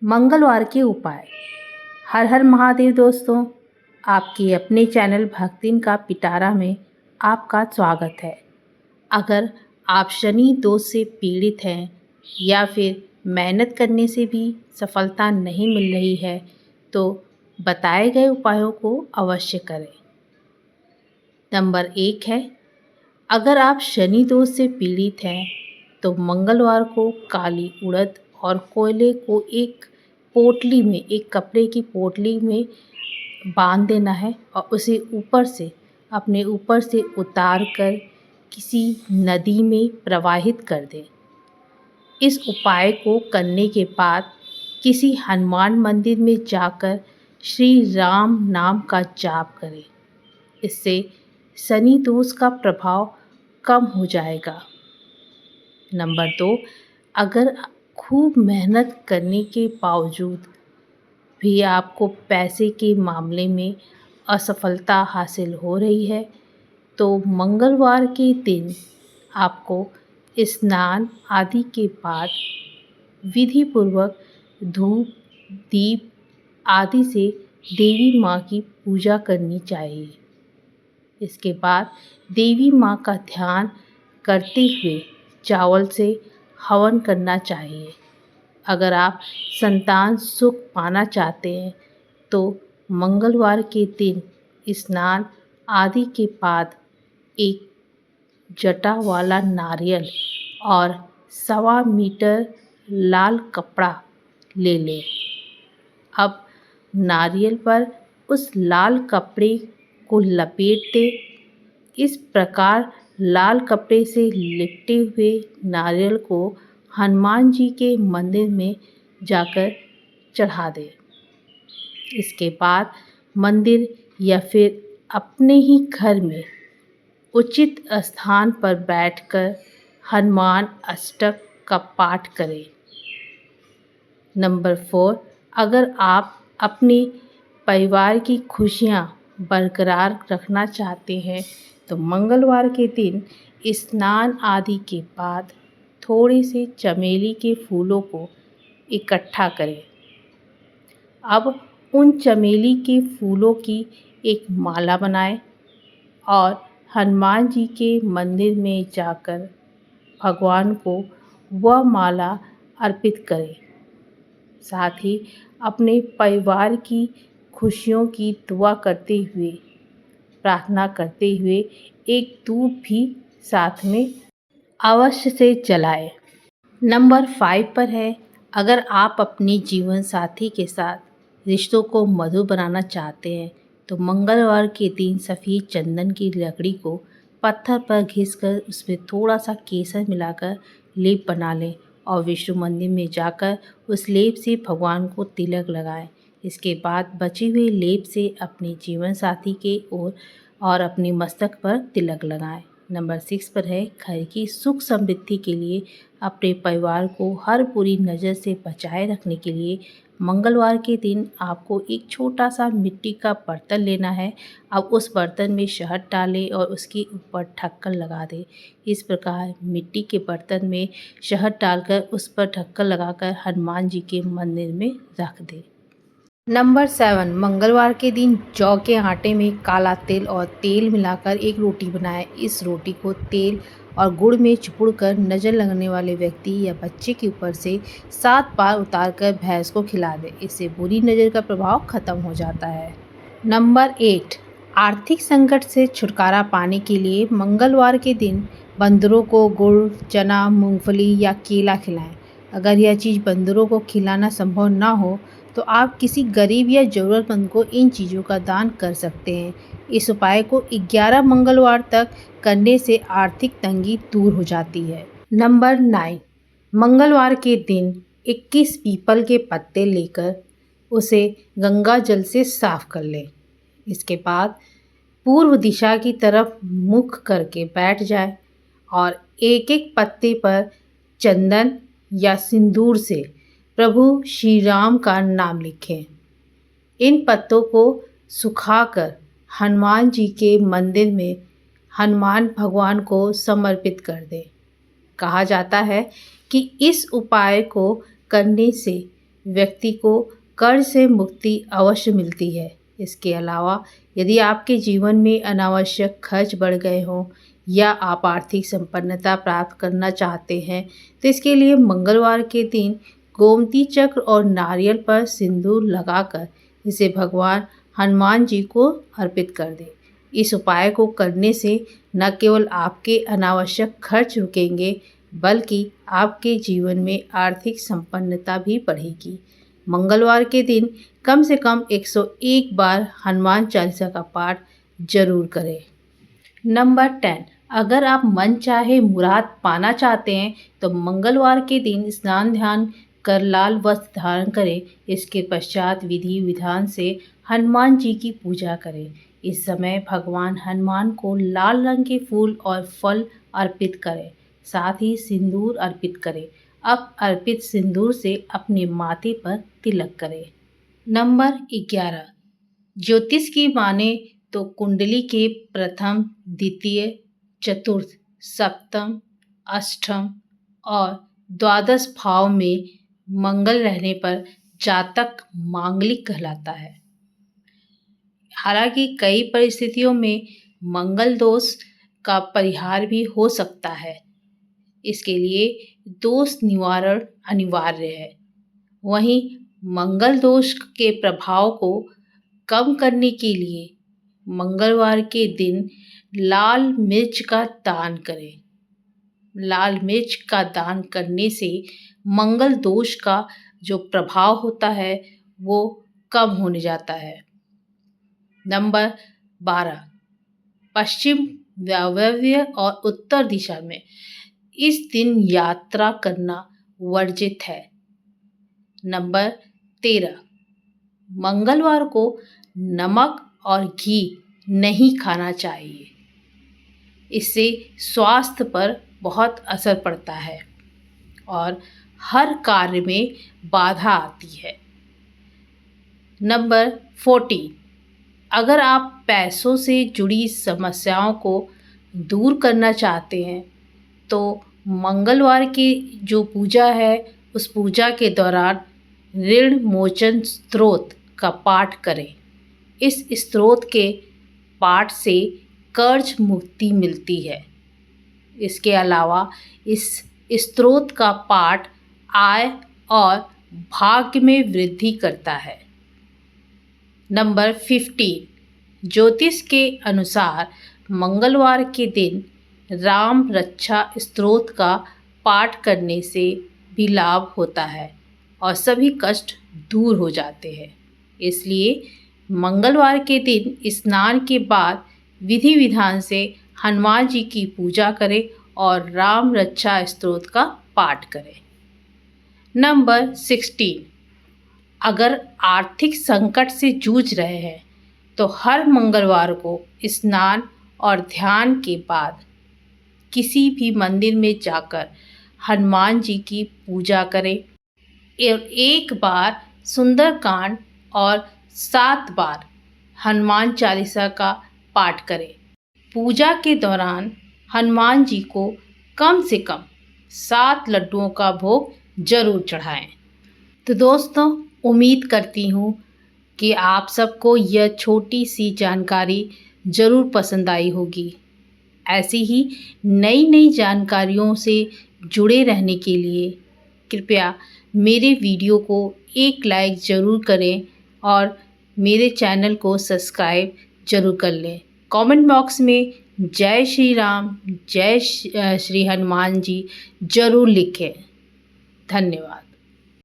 मंगलवार के उपाय। हर हर महादेव दोस्तों, आपके अपने चैनल भक्तिन का पिटारा में आपका स्वागत है। अगर आप शनि दोष से पीड़ित हैं या फिर मेहनत करने से भी सफलता नहीं मिल रही है तो बताए गए उपायों को अवश्य करें। नंबर 1 है, अगर आप शनि दोष से पीड़ित हैं तो मंगलवार को काली उड़द और कोयले को एक कपड़े की पोटली में बांध देना है और उसे अपने ऊपर से उतार कर किसी नदी में प्रवाहित कर दें। इस उपाय को करने के बाद किसी हनुमान मंदिर में जाकर श्री राम नाम का जाप करें। इससे शनि दोष का प्रभाव कम हो जाएगा। नंबर 2, अगर खूब मेहनत करने के बावजूद भी आपको पैसे के मामले में असफलता हासिल हो रही है तो मंगलवार के दिन आपको स्नान आदि के बाद विधि पूर्वक धूप दीप आदि से देवी माँ की पूजा करनी चाहिए। इसके बाद देवी माँ का ध्यान करते हुए चावल से हवन करना चाहिए। अगर आप संतान सुख पाना चाहते हैं तो मंगलवार के दिन स्नान आदि के बाद एक जटा वाला नारियल और 1.25 मीटर लाल कपड़ा ले लें। अब नारियल पर उस लाल कपड़े को लपेट दें। इस प्रकार लाल कपड़े से लिपटे हुए नारियल को हनुमान जी के मंदिर में जाकर चढ़ा दें। इसके बाद मंदिर या फिर अपने ही घर में उचित स्थान पर बैठकर हनुमान अष्टक का पाठ करें। नंबर 4, अगर आप अपने परिवार की खुशियाँ बरकरार रखना चाहते हैं तो मंगलवार के दिन स्नान आदि के बाद थोड़े से चमेली के फूलों को इकट्ठा करें। अब उन चमेली के फूलों की एक माला बनाएं और हनुमान जी के मंदिर में जाकर भगवान को वह माला अर्पित करें। साथ ही अपने परिवार की खुशियों की दुआ करते हुए प्रार्थना करते हुए एक धूप भी साथ में अवश्य से जलाएं। नंबर 5 पर है, अगर आप अपने जीवन साथी के साथ रिश्तों को मधुर बनाना चाहते हैं तो मंगलवार के दिन सफ़ेद चंदन की लकड़ी को पत्थर पर घिसकर उसमें थोड़ा सा केसर मिलाकर लेप बना लें और विष्णु मंदिर में जाकर उस लेप से भगवान को तिलक लगाएं। इसके बाद बचे हुए लेप से अपने जीवन साथी के ओर और अपने मस्तक पर तिलक लगाएं। नंबर 6 पर है, घर की सुख समृद्धि के लिए अपने परिवार को हर बुरी नज़र से बचाए रखने के लिए मंगलवार के दिन आपको एक छोटा सा मिट्टी का बर्तन लेना है। अब उस बर्तन में शहद डालें और उसके ऊपर ढक्कन लगा दें। इस प्रकार मिट्टी के बर्तन में शहद डालकर उस पर ढक्कन लगाकर हनुमान जी के मंदिर में रख दें। नंबर 7, मंगलवार के दिन जौ के आटे में काला तिल और तेल मिलाकर एक रोटी बनाएं। इस रोटी को तेल और गुड़ में चिपुड़कर नज़र लगने वाले व्यक्ति या बच्चे के ऊपर से 7 बार उतारकर भैंस को खिला दें। इससे बुरी नज़र का प्रभाव खत्म हो जाता है। नंबर 8, आर्थिक संकट से छुटकारा पाने के लिए मंगलवार के दिन बंदरों को गुड़, चना, मूंगफली या केला खिलाएं। अगर यह चीज़ बंदरों को खिलाना संभव ना हो तो आप किसी गरीब या ज़रूरतमंद को इन चीज़ों का दान कर सकते हैं। इस उपाय को 11 मंगलवार तक करने से आर्थिक तंगी दूर हो जाती है। नंबर 9, मंगलवार के दिन 21 पीपल के पत्ते लेकर उसे गंगा जल से साफ कर लें। इसके बाद पूर्व दिशा की तरफ मुख करके बैठ जाएं और एक एक पत्ते पर चंदन या सिंदूर से प्रभु श्री राम का नाम लिखें। इन पत्तों को सुखाकर हनुमान जी के मंदिर में हनुमान भगवान को समर्पित कर दें। कहा जाता है कि इस उपाय को करने से व्यक्ति को कर्ज से मुक्ति अवश्य मिलती है। इसके अलावा यदि आपके जीवन में अनावश्यक खर्च बढ़ गए हों या आप आर्थिक संपन्नता प्राप्त करना चाहते हैं तो इसके लिए मंगलवार के दिन गोमती चक्र और नारियल पर सिंदूर लगाकर इसे भगवान हनुमान जी को अर्पित कर दें। इस उपाय को करने से न केवल आपके अनावश्यक खर्च रुकेंगे बल्कि आपके जीवन में आर्थिक संपन्नता भी बढ़ेगी। मंगलवार के दिन कम से कम 101 बार हनुमान चालीसा का पाठ जरूर करें। नंबर 10, अगर आप मन चाहे मुराद पाना चाहते हैं तो मंगलवार के दिन स्नान ध्यान कर लाल वस्त्र धारण करें। इसके पश्चात विधि विधान से हनुमान जी की पूजा करें। इस समय भगवान हनुमान को लाल रंग के फूल और फल अर्पित करें, साथ ही सिंदूर अर्पित करें। अब अर्पित सिंदूर से अपने माथे पर तिलक करें। नंबर 11, ज्योतिष की माने तो कुंडली के प्रथम, द्वितीय, चतुर्थ, सप्तम, अष्टम और द्वादश भाव में मंगल रहने पर जातक मांगलिक कहलाता है। हालांकि कई परिस्थितियों में मंगल दोष का परिहार भी हो सकता है, इसके लिए दोष निवारण अनिवार्य है। वहीं मंगल दोष के प्रभाव को कम करने के लिए मंगलवार के दिन लाल मिर्च का दान करें। लाल मिर्च का दान करने से मंगल दोष का जो प्रभाव होता है वो कम होने जाता है। नंबर 12, पश्चिम, वायव्य और उत्तर दिशा में इस दिन यात्रा करना वर्जित है। नंबर 13, मंगलवार को नमक और घी नहीं खाना चाहिए, इससे स्वास्थ्य पर बहुत असर पड़ता है और हर कार्य में बाधा आती है। नंबर 14, अगर आप पैसों से जुड़ी समस्याओं को दूर करना चाहते हैं तो मंगलवार की जो पूजा है उस पूजा के दौरान ऋण मोचन स्तोत्र का पाठ करें। इस स्तोत्र के पाठ से कर्ज मुक्ति मिलती है। इसके अलावा इस स्तोत्र का पाठ आय और भाग्य में वृद्धि करता है। नंबर 15, ज्योतिष के अनुसार मंगलवार के दिन राम रक्षा स्तोत्र का पाठ करने से भी लाभ होता है और सभी कष्ट दूर हो जाते हैं। इसलिए मंगलवार के दिन स्नान के बाद विधि विधान से हनुमान जी की पूजा करें और राम रक्षा स्तोत्र का पाठ करें। नंबर 16, अगर आर्थिक संकट से जूझ रहे हैं तो हर मंगलवार को स्नान और ध्यान के बाद किसी भी मंदिर में जाकर हनुमान जी की पूजा करें। 1 बार सुंदरकांड और 7 बार हनुमान चालीसा का पाठ करें। पूजा के दौरान हनुमान जी को कम से कम 7 लड्डुओं का भोग जरूर चढ़ाएं। तो दोस्तों, उम्मीद करती हूँ कि आप सबको यह छोटी सी जानकारी ज़रूर पसंद आई होगी। ऐसी ही नई नई जानकारियों से जुड़े रहने के लिए कृपया मेरे वीडियो को एक लाइक ज़रूर करें और मेरे चैनल को सब्सक्राइब ज़रूर कर लें। कमेंट बॉक्स में जय श्री राम, जय श्री हनुमान जी ज़रूर लिखें। धन्यवाद।